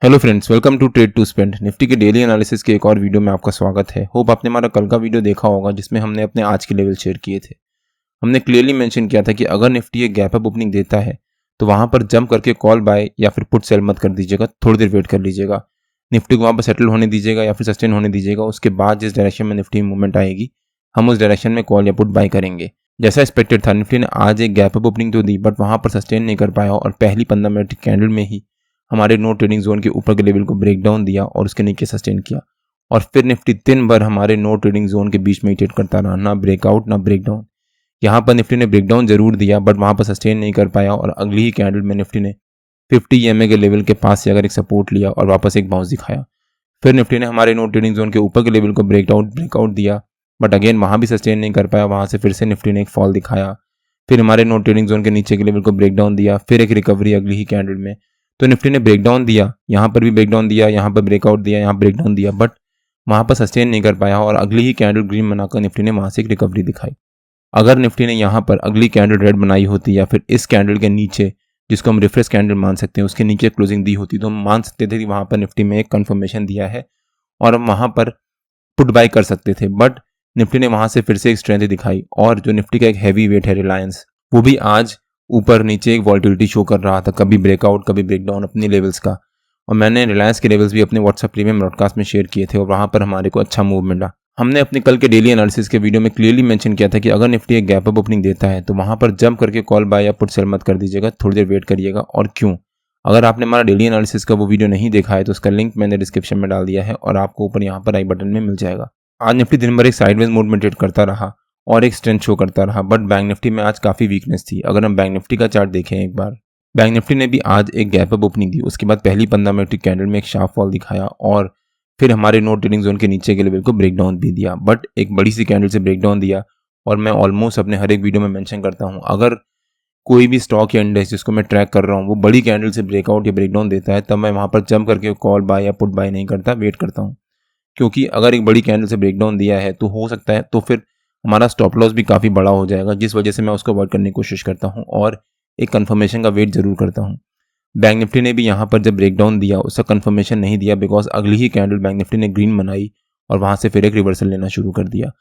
Hello friends, welcome to trade to spend. Nifty के daily analysis के एक और वीडियो में आपका स्वागत है। होप आपने हमारा कल का वीडियो देखा होगा जिसमें हमने अपने आज के लेवल शेयर किए थे। हमने क्लियरली मेंशन किया था कि अगर निफ्टी एक गैप अप ओपनिंग देता है तो वहां पर जंप करके कॉल बाय या फिर पुट सेल मत कर दीजिएगा, थोड़ी देर वेट कर लीजिएगा। निफ्टी को वहां पर सेटल होने दीजिएगा या फिर सस्टेन होने दीजिएगा। उसके बाद जिस डायरेक्शन में निफ्टी मूवमेंट आएगी हम उस डायरेक्शन में कॉल या पुट बाय करेंगे। जैसा एक्सपेक्टेड था, निफ्टी ने आज एक गैप अप ओपनिंग तो दी बट वहां पर सस्टेन नहीं कर पाया और पहली 15 मिनट की कैंडल में ही हमारे नो ट्रेडिंग जोन के ऊपर के लेवल को ब्रेक डाउन दिया और उसके नीचे सस्टेन किया। और फिर निफ्टी दिन भर हमारे नो ट्रेडिंग जोन के बीच में ही ट्रेड करता रहा, ना ब्रेकआउट ना ब्रेक डाउन। यहाँ पर निफ्टी ने ब्रेक डाउन जरूर दिया बट वहां पर सस्टेन नहीं कर पाया और अगली ही कैंडल में निफ्टी ने 50 EMA के लेवल के पास से अगर एक सपोर्ट लिया और वापस एक बाउंस दिखाया। फिर निफ्टी ने हमारे नो ट्रेडिंग जोन के ऊपर के लेवल को ब्रेकआउट दिया बट अगेन वहां भी सस्टेन नहीं कर पाया। वहां से फिर से निफ्टी ने एक फॉल दिखाया, फिर हमारे नो ट्रेडिंग जोन के नीचे के लेवल को ब्रेकडाउन दिया, फिर एक रिकवरी अगली ही कैंडल में। तो निफ्टी ने ब्रेकडाउन दिया, यहाँ पर भी ब्रेकडाउन दिया, यहाँ पर ब्रेकआउट दिया, यहाँ ब्रेकडाउन दिया बट वहां पर सस्टेन नहीं कर पाया और अगली ही कैंडल ग्रीन बनाकर निफ्टी ने वहां से एक रिकवरी दिखाई। अगर निफ्टी ने यहाँ पर अगली कैंडल रेड बनाई होती या फिर इस कैंडल के नीचे, जिसको हम रिफ्रेश कैंडल मान सकते हैं, उसके नीचे क्लोजिंग दी होती तो हम मान सकते थे कि वहां पर निफ्टी में एक कंफर्मेशन दिया है और हम वहां पर पुट बाय कर सकते थे। बट निफ्टी ने वहां से फिर से एक स्ट्रेंथ दिखाई और जो निफ्टी का एक हैवी वेट है रिलायंस, वो भी आज ऊपर नीचे एक वॉल्टिलिटी शो कर रहा था, कभी ब्रेकआउट कभी ब्रेकडाउन अपनी लेवल्स का। और मैंने रिलायंस के लेवल्स भी अपने व्हाट्सएप प्रीमियम ब्रॉडकास्ट में शेयर किए थे और वहां पर हमारे को अच्छा मूव मिला। हमने अपने कल के डेली एनालिसिस के वीडियो में क्लियरली मेंशन किया था कि अगर निफ्टी एक गैप अप ओपनिंग देता है तो वहां पर जंप करके कॉल बाय या पुट सेल मत कर दीजिएगा, थोड़ी देर वेट करिएगा। और क्यों? अगर आपने हमारा डेली एनालिसिस का वो वीडियो नहीं देखा है तो उसका लिंक मैंने डिस्क्रिप्शन में डाल दिया है और आपको ऊपर यहाँ पर आई बटन में मिल जाएगा। आज निफ्टी दिन भर एक साइडवेज मोड में ट्रेड करता रहा और एक स्ट्रेंथ शो करता रहा बट बैंक निफ्टी में आज काफी वीकनेस थी। अगर हम बैंक निफ्टी का चार्ट देखें एक बार, बैंक निफ्टी ने भी आज एक गैप अप ओपनिंग दी, उसके बाद पहली 15 मिनट की कैंडल में एक शार्प फॉल दिखाया और फिर हमारे नो ट्रेडिंग जोन के नीचे के लेवल को ब्रेक डाउन भी दिया बट एक बड़ी सी कैंडल से ब्रेक डाउन दिया। और मैं ऑलमोस्ट अपने हर एक वीडियो में मेंशन करता हूं, अगर कोई भी स्टॉक या इंडेक्स जिसको मैं ट्रैक कर रहा हूँ वो बड़ी कैंडल से ब्रेकआउट या ब्रेकडाउन देता है तब मैं वहां पर जंप करके कॉल बाय या पुट बाय नहीं करता, वेट करता हूँ। क्योंकि अगर एक बड़ी कैंडल से ब्रेकडाउन दिया है तो हो सकता है तो फिर हमारा स्टॉप लॉस भी काफ़ी बड़ा हो जाएगा, जिस वजह से मैं उसको अवॉइड करने की कोशिश करता हूँ और एक कंफर्मेशन का वेट जरूर करता हूँ। बैंक निफ्टी ने भी यहाँ पर जब ब्रेकडाउन दिया उसका कंफर्मेशन नहीं दिया बिकॉज अगली ही कैंडल बैंक निफ्टी ने ग्रीन बनाई और वहाँ से फिर एक रिवर्सल लेना शुरू कर दिया।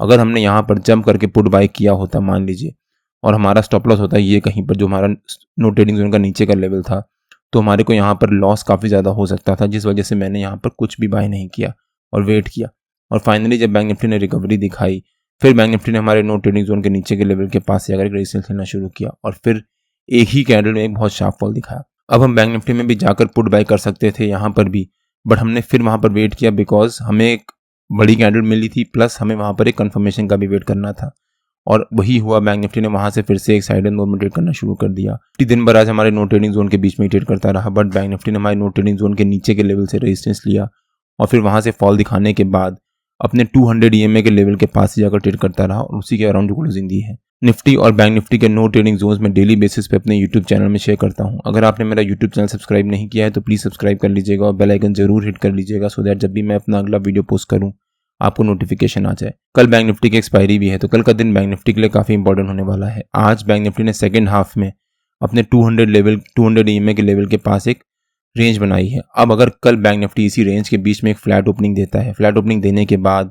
अगर हमने यहाँ पर जंप करके पुट बाय किया होता मान लीजिए और हमारा स्टॉप लॉस होता है ये कहीं पर जो हमारा नो ट्रेडिंग जोन का नीचे का लेवल था, तो हमारे को यहाँ पर लॉस काफ़ी ज़्यादा हो सकता था, जिस वजह से मैंने यहाँ पर कुछ भी बाय नहीं किया और वेट किया। और फाइनली जब बैंक निफ्टी ने रिकवरी दिखाई फिर बैंक निफ्टी ने हमारे नो ट्रेडिंग जोन के नीचे के लेवल के पास से अगर एक रेजिस्टेंस लेना शुरू किया और फिर एक ही कैंडल में एक बहुत शार्प फॉल दिखाया। अब हम बैंक निफ्टी में भी जाकर पुट बाय कर सकते थे यहाँ पर भी, बट हमने फिर वहाँ पर वेट किया बिकॉज हमें एक बड़ी कैंडल मिली थी प्लस हमें वहाँ पर एक कंफर्मेशन का भी वेट करना था और वही हुआ। बैंक निफ्टी ने वहाँ से फिर से एक साइड में ट्रेड करना शुरू कर दिया। दिन भर आज हमारे नो ट्रेडिंग जोन के बीच में ट्रेड करता रहा बट बैंक निफ्टी ने हमारे नो ट्रेडिंग जोन के नीचे के लेवल से रेजिस्टेंस लिया और फिर वहाँ से फॉल दिखाने के बाद अपने 200 EMA के लेवल के पास जाकर ट्रेड करता रहा और उसी के अराउंड क्लोजिंग दी है। निफ्टी और बैंक निफ्टी के नो ट्रेडिंग जोन्स में डेली बेसिस पे अपने यूट्यूब चैनल में शेयर करता हूं। अगर आपने मेरा यूट्यूब चैनल सब्सक्राइब नहीं किया है तो प्लीज़ सब्सक्राइब कर लीजिएगा और बेल आइकन जरूर हिट कर लीजिएगा सो दैट जब भी मैं अपना अगला वीडियो पोस्ट करूं आपको नोटिफिकेशन आ जाए। कल बैंक निफ्टी की एक्सपायरी भी है तो कल का दिन बैंक निफ्टी के लिए काफ़ी इंपॉर्टेंट होने वाला है। आज बैंक निफ्टी ने सेकेंड हाफ में अपने 200 EMA के लेवल के पास एक रेंज बनाई है। अब अगर कल बैंक निफ्टी इसी रेंज के बीच में एक फ्लैट ओपनिंग देता है, फ्लैट ओपनिंग देने के बाद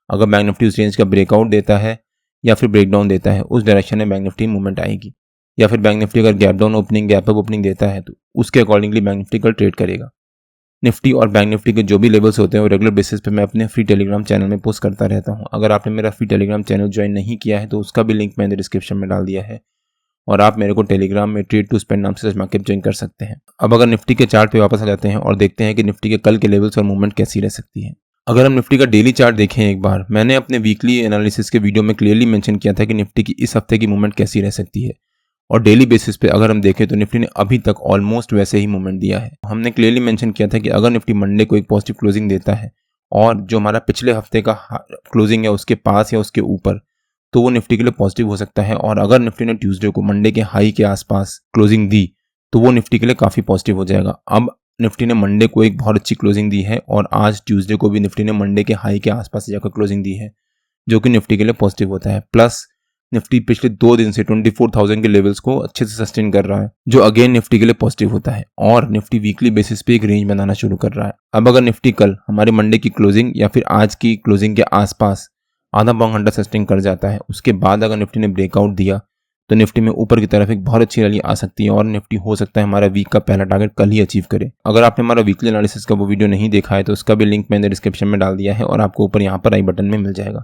अगर बैंक निफ्टी उस रेंज का ब्रेकआउट देता है या फिर ब्रेकडाउन देता है, उस डायरेक्शन में बैंक निफ्टी मूवमेंट आएगी। या फिर बैंक निफ्टी अगर gap down opening gap up opening देता है तो उसके अकॉर्डिंगली बैंक निफ्टी कल ट्रेड करेगा। निफ्टी और बैंक निफ्टी के जो भी लेवल्स होते हैं वो रेगुलर बेसिस पे मैं अपने फ्री टेलीग्राम चैनल में पोस्ट करता रहता हूँ। अगर आपने मेरा फ्री टेलीग्राम चैनल ज्वाइन नहीं किया है तो उसका भी लिंक मैंने डिस्क्रिप्शन में डाल दिया है और आप मेरे को टेलीग्राम में ट्रेड टू स्पेंड नाम से मार्केट ज्वाइन कर सकते हैं। अब अगर निफ्टी के चार्ट पे वापस आ जाते हैं और देखते हैं कि निफ्टी के कल के लेवल्स और मूवमेंट कैसी रह सकती है। अगर हम निफ्टी का डेली चार्ट देखें एक बार, मैंने अपने वीकली एनालिसिस के वीडियो में क्लियरली मेंशन किया था कि निफ्टी की इस हफ्ते की मूवमेंट कैसी रह सकती है और डेली बेसिस पे अगर हम देखें तो निफ्टी ने अभी तक ऑलमोस्ट वैसे ही मूवमेंट दिया है। हमने क्लियरली मेंशन किया था कि अगर निफ्टी मंडे को एक पॉजिटिव क्लोजिंग देता है और जो हमारा पिछले हफ्ते का क्लोजिंग है उसके पास या उसके ऊपर, तो वो निफ्टी के लिए पॉजिटिव हो सकता है। और अगर निफ्टी ने ट्यूसडे को मंडे के हाई के आसपास क्लोजिंग दी तो वो निफ्टी के लिए काफ़ी पॉजिटिव हो जाएगा। अब निफ्टी ने मंडे को एक बहुत अच्छी क्लोजिंग दी है और आज ट्यूसडे को भी निफ्टी ने मंडे के हाई के आसपास जाकर क्लोजिंग दी है जो कि निफ्टी के लिए पॉजिटिव होता है। प्लस निफ्टी पिछले 2 दिन से 24,000 के लेवल्स को अच्छे से सस्टेन कर रहा है, जो अगेन निफ्टी के लिए पॉजिटिव होता है और निफ्टी वीकली बेसिस पे एक रेंज बनाना शुरू कर रहा है। अब अगर निफ्टी कल हमारे मंडे की क्लोजिंग या फिर आज की क्लोजिंग के आसपास आधा पौन घंटा सस्टेन कर जाता है, उसके बाद अगर निफ्टी ने ब्रेकआउट दिया तो निफ्टी में ऊपर की तरफ एक बहुत अच्छी रैली आ सकती है और निफ्टी हो सकता है हमारा वीक का पहला टारगेट कल ही अचीव करे। अगर आपने हमारा वीकली एनालिसिस का वो वीडियो नहीं देखा है तो उसका भी लिंक मैंने डिस्क्रिप्शन में डाल दिया है और आपको ऊपर यहाँ पर आई बटन में मिल जाएगा।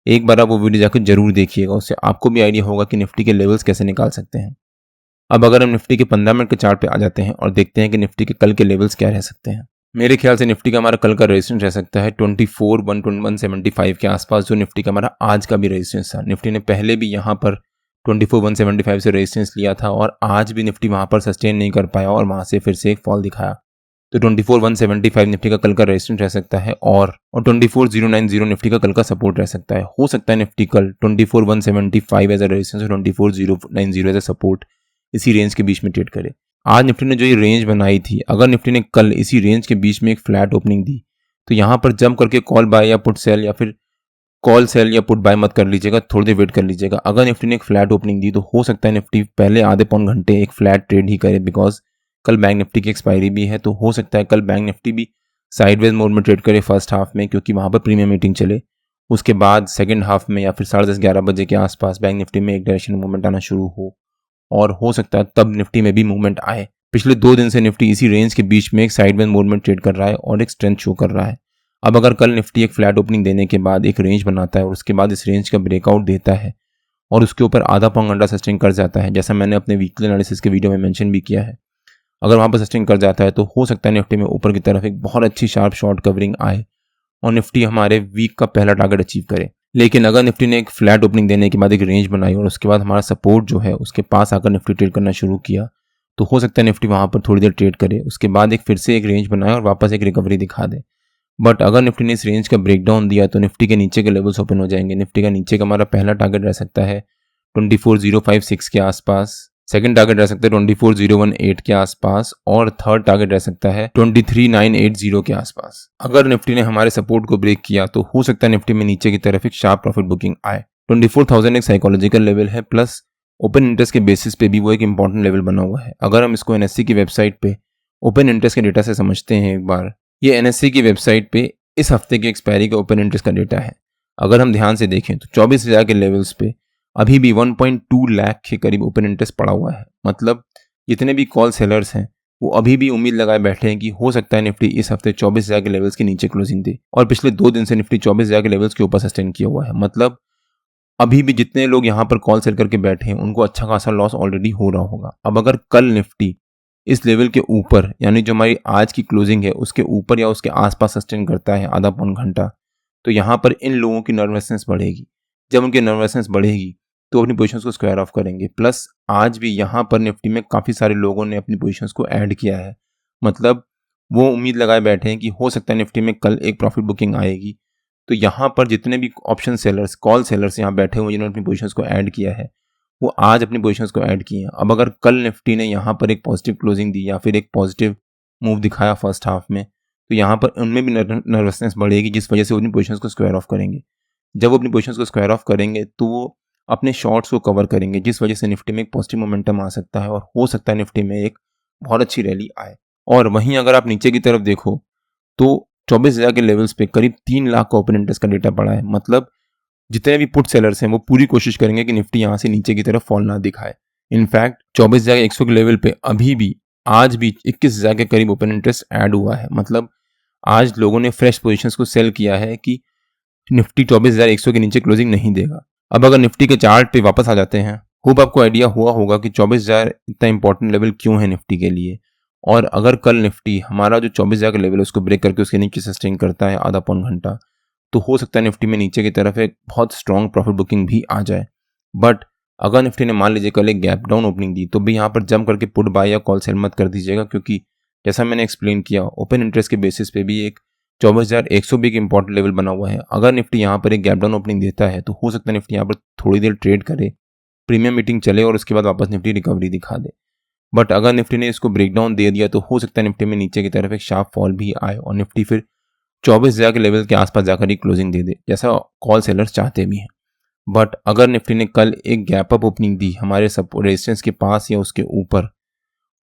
एक बार आप वो वीडियो जाकर जरूर देखिएगा, उससे आपको भी आइडिया होगा कि निफ्टी के लेवल्स कैसे निकाल सकते हैं। अब अगर हम निफ्टी के 15 मिनट के चार्ट पे आ जाते हैं और देखते हैं कि निफ्टी के कल के लेवल्स क्या रह सकते हैं। मेरे ख्याल से निफ्टी का हमारा कल का रेजिस्टेंस रह सकता है 24,175 के आसपास, जो निफ्टी का हमारा आज का भी रेजिस्टेंस था। निफ्टी ने पहले भी यहाँ पर 24,175 से रेजिस्टेंस लिया था और आज भी निफ्टी वहाँ पर सस्टेन नहीं कर पाया और वहाँ से फिर से एक फॉल दिखाया। तो 24,175 निफ्टी का कल का रेजिस्टेंस रह सकता है और 24,090 निफ्टी का कल का सपोर्ट रह सकता है। हो सकता है निफ्टी कल 24,175 एज अ रेजिस्टेंस और 24,090 एज अ सपोर्ट इसी रेंज के बीच में ट्रेड करे। आज निफ्टी ने जो ये रेंज बनाई थी, अगर निफ्टी ने कल इसी रेंज के बीच में एक फ्लैट ओपनिंग दी तो यहाँ पर जंप करके कॉल बाय या पुट सेल या फिर कॉल सेल या पुट बाय मत कर लीजिएगा, थोड़ी देर वेट कर लीजिएगा। अगर निफ्टी ने एक फ्लैट ओपनिंग दी तो हो सकता है निफ्टी पहले आधे पौन घंटे एक फ्लैट ट्रेड ही करे, बिकॉज कल बैंक निफ्टी की एक्सपायरी भी है। तो हो सकता है कल बैंक निफ्टी भी साइडवेज मोड में ट्रेड करे फर्स्ट हाफ में, क्योंकि वहाँ पर प्रीमियम मीटिंग चले। उसके बाद सेकंड हाफ में या फिर 10:30-11 बजे के आसपास बैंक निफ्टी में एक डायरेक्शन मूवमेंट आना शुरू हो और हो सकता है तब निफ्टी में भी मूवमेंट आए। पिछले 2 दिन से निफ्टी इसी रेंज के बीच में एक साइडवेज मोड में ट्रेड कर रहा है और एक स्ट्रेंथ शो कर रहा है। अब अगर कल निफ्टी एक फ्लैट ओपनिंग देने के बाद एक रेंज बनाता है और उसके बाद इस रेंज का ब्रेकआउट देता है और उसके ऊपर आधा पौन घंटा सस्टेन कर जाता है, जैसा मैंने अपने वीकली एनालिसिस के वीडियो में मेंशन भी किया है, अगर वहाँ पर सस्टेन कर जाता है तो हो सकता है निफ्टी में ऊपर की तरफ एक बहुत अच्छी शार्प शॉर्ट कवरिंग आए और निफ्टी हमारे वीक का पहला टारगेट अचीव करे। लेकिन अगर निफ्टी ने एक फ्लैट ओपनिंग देने के बाद एक रेंज बनाई और उसके बाद हमारा सपोर्ट जो है उसके पास आकर निफ्टी ट्रेड करना शुरू किया तो हो सकता है निफ्टी वहाँ पर थोड़ी देर ट्रेड करे, उसके बाद एक फिर से एक रेंज बनाए और वापस एक रिकवरी दिखा दे। बट अगर निफ्टी ने इस रेंज का ब्रेकडाउन दिया तो निफ्टी के नीचे के लेवल्स ओपन हो जाएंगे। निफ्टी का नीचे का हमारा पहला टारगेट रह सकता है 24,056 के आसपास, सेकंड टारगेट रह सकता है 24,018 के आसपास और थर्ड टारगेट रह सकता है 23,980 के आसपास। अगर निफ्टी ने हमारे सपोर्ट को ब्रेक किया तो हो सकता है निफ्टी में नीचे की तरफ एक शार्प प्रॉफिट बुकिंग आए। 24,000 एक साइकोलॉजिकल लेवल है, प्लस ओपन इंटरेस्ट के बेसिस पे भी वो एक इंपॉर्टेंट लेवल बना हुआ है। अगर हम इसको एनएससी की वेबसाइट पे ओपन इंटरेस्ट के डेटा से समझते हैं एक बार, ये एनएससी की वेबसाइट पे इस हफ्ते की एक्सपायरी का ओपन इंटरेस्ट का डेटा है। अगर हम ध्यान से देखें तो 24,000 के लेवल्स पे अभी भी 1.2 लाख के करीब ओपन इंटरेस्ट पड़ा हुआ है। मतलब जितने भी कॉल सेलर्स हैं वो अभी भी उम्मीद लगाए बैठे हैं कि हो सकता है निफ्टी इस हफ्ते 24,000 के लेवल्स के नीचे क्लोजिंग दे, और पिछले 2 दिन से निफ्टी 24,000 के लेवल्स के ऊपर सस्टेन किया हुआ है। मतलब अभी भी जितने लोग यहाँ पर कॉल सेल करके बैठे हैं उनको अच्छा खासा लॉस ऑलरेडी हो रहा होगा। अब अगर कल निफ्टी इस लेवल के ऊपर, यानी जो हमारी आज की क्लोजिंग है उसके ऊपर या उसके आसपास सस्टेन करता है आधा पौन घंटा, तो यहाँ पर इन लोगों की नर्वसनेस बढ़ेगी। जब उनकी नर्वसनेस बढ़ेगी तो अपनी पोजीशंस को स्क्वायर ऑफ करेंगे। प्लस आज भी यहाँ पर निफ्टी में काफ़ी सारे लोगों ने अपनी पोजीशंस को ऐड किया है। मतलब वो उम्मीद लगाए बैठे हैं कि हो सकता है निफ्टी में कल एक प्रॉफिट बुकिंग आएगी। तो यहाँ पर जितने भी ऑप्शन सेलर्स, कॉल सेलर्स यहाँ बैठे हुए जिन्होंने अपनी पोजीशंस को ऐड किया है वो आज अपनी पोजीशंस को ऐड किए हैं। अब अगर कल निफ्टी ने यहाँ पर एक पॉजिटिव क्लोजिंग दी या फिर एक पॉजिटिव मूव दिखाया फर्स्ट हाफ में, तो यहाँ पर उनमें भी नर्वसनेस बढ़ेगी, जिस वजह से वो अपनी पोजीशंस को स्क्वायर ऑफ करेंगे। जब वो अपनी पोजीशंस को स्क्वायर ऑफ करेंगे तो वो अपने शॉर्ट्स को कवर करेंगे, जिस वजह से निफ्टी में एक पॉजिटिव मोमेंटम आ सकता है और हो सकता है निफ्टी में एक बहुत अच्छी रैली आए। और वहीं अगर आप नीचे की तरफ देखो तो 24,000 के लेवल्स पे करीब 3 लाख का ओपन इंटरेस्ट का डेटा पड़ा है। मतलब जितने भी पुट सेलर्स हैं वो पूरी कोशिश करेंगे कि निफ्टी यहाँ से नीचे की तरफ फॉल ना दिखाए। इनफैक्ट 24,100 के लेवल पे अभी भी आज भी 21,000 के करीब ओपन इंटरेस्ट ऐड हुआ है। मतलब आज लोगों ने फ्रेश पोजीशंस को सेल किया है कि निफ्टी 24,100 के नीचे क्लोजिंग नहीं देगा। अब अगर निफ्टी के चार्ट पे वापस आ जाते हैं, होप आपको आइडिया हुआ होगा कि 24,000 इतना इंपॉर्टेंट लेवल क्यों है निफ्टी के लिए। और अगर कल निफ्टी हमारा जो 24,000 का लेवल है उसको ब्रेक करके उसके नीचे सस्टेन करता है आधा पौन घंटा, तो हो सकता है निफ्टी में नीचे की तरफ एक बहुत स्ट्रॉन्ग प्रॉफिट बुकिंग भी आ जाए। बट अगर निफ्टी ने मान लीजिए कल एक गैप डाउन ओपनिंग दी तो भी यहाँ पर जंप करके पुट बाय या कॉल सेल मत कर दीजिएगा, क्योंकि जैसा मैंने एक्सप्लेन किया ओपन इंटरेस्ट के बेसिस पे भी एक 24,100 भी एक इंपॉर्टेंट लेवल बना हुआ है। अगर निफ्टी यहाँ पर एक गैप डाउन ओपनिंग देता है तो हो सकता है निफ्टी यहाँ पर थोड़ी देर ट्रेड करे, प्रीमियम मीटिंग चले और उसके बाद वापस निफ्टी रिकवरी दिखा दे। बट अगर निफ्टी ने इसको ब्रेकडाउन दे दिया तो हो सकता है निफ्टी में नीचे की तरफ एक शार्प फॉल भी आए और निफ्टी फिर 24,000 के लेवल के आसपास जाकर ही क्लोजिंग दे दे, जैसा कॉल सेलर्स चाहते भी हैं। बट अगर निफ्टी ने कल एक गैप अप ओपनिंग दी हमारे सपोर्ट रेजिस्टेंस के पास या उसके ऊपर,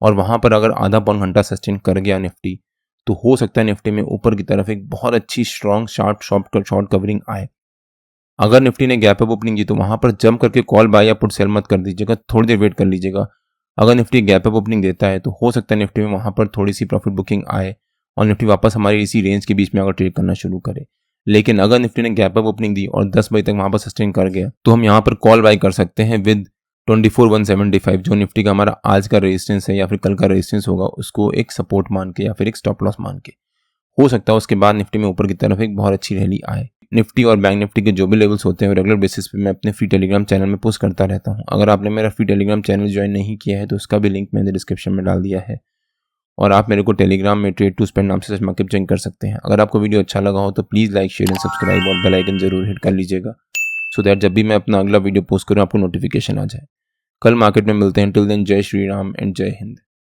और वहाँ पर अगर आधा पौन घंटा सस्टेन कर गया निफ्टी, तो हो सकता है निफ्टी में ऊपर की तरफ एक बहुत अच्छी स्ट्रॉन्ग शॉर्ट कवरिंग आए। अगर निफ्टी ने गैप अप ओपनिंग दी तो वहाँ पर जंप करके कॉल बाय या पुट सेल मत कर दीजिएगा, थोड़ी देर वेट कर लीजिएगा। अगर निफ्टी गैप अप ओपनिंग देता है तो हो सकता है निफ्टी में वहाँ पर थोड़ी सी प्रॉफिट बुकिंग आए और निफ्टी वापस हमारी इसी रेंज के बीच में अगर ट्रेड करना शुरू करे। लेकिन अगर निफ्टी ने गैप अप ओपनिंग दी और 10 बजे तक वहाँ पर सस्टेन कर गया तो हम यहाँ पर कॉल बाय कर सकते हैं विद 24,175, जो निफ्टी का हमारा आज का रेजिस्टेंस है या फिर कल का रेजिस्टेंस होगा, उसको एक सपोर्ट मान के या फिर एक स्टॉप लॉस मान के। हो सकता है उसके बाद निफ्टी में ऊपर की तरफ एक बहुत अच्छी रैली आए। निफ्टी और बैंक निफ्टी के जो भी लेवल्स होते हैं रेगुलर बेसिस पे मैं अपने फ्री टेलीग्राम चैनल में पोस्ट करता रहता हूं। अगर आपने मेरा फ्री टेलीग्राम चैनल ज्वाइन नहीं किया है तो उसका भी लिंक मैंने डिस्क्रिप्शन में डाल दिया है, और आप मेरे को टेलीग्राम में ट्रेड टू स्पेंड नाम से सर्च मार्केट ज्वाइन कर सकते हैं। अगर आपको वीडियो अच्छा लगा हो तो please like, share and subscribe और बेल आइकन जरूर हिट कर लीजिएगा, सो दैट जब भी मैं अपना अगला वीडियो पोस्ट करूँ आपको नोटिफिकेशन आ जाए। कल मार्केट में मिलते हैं। टिल देन जय श्री राम एंड जय हिंद।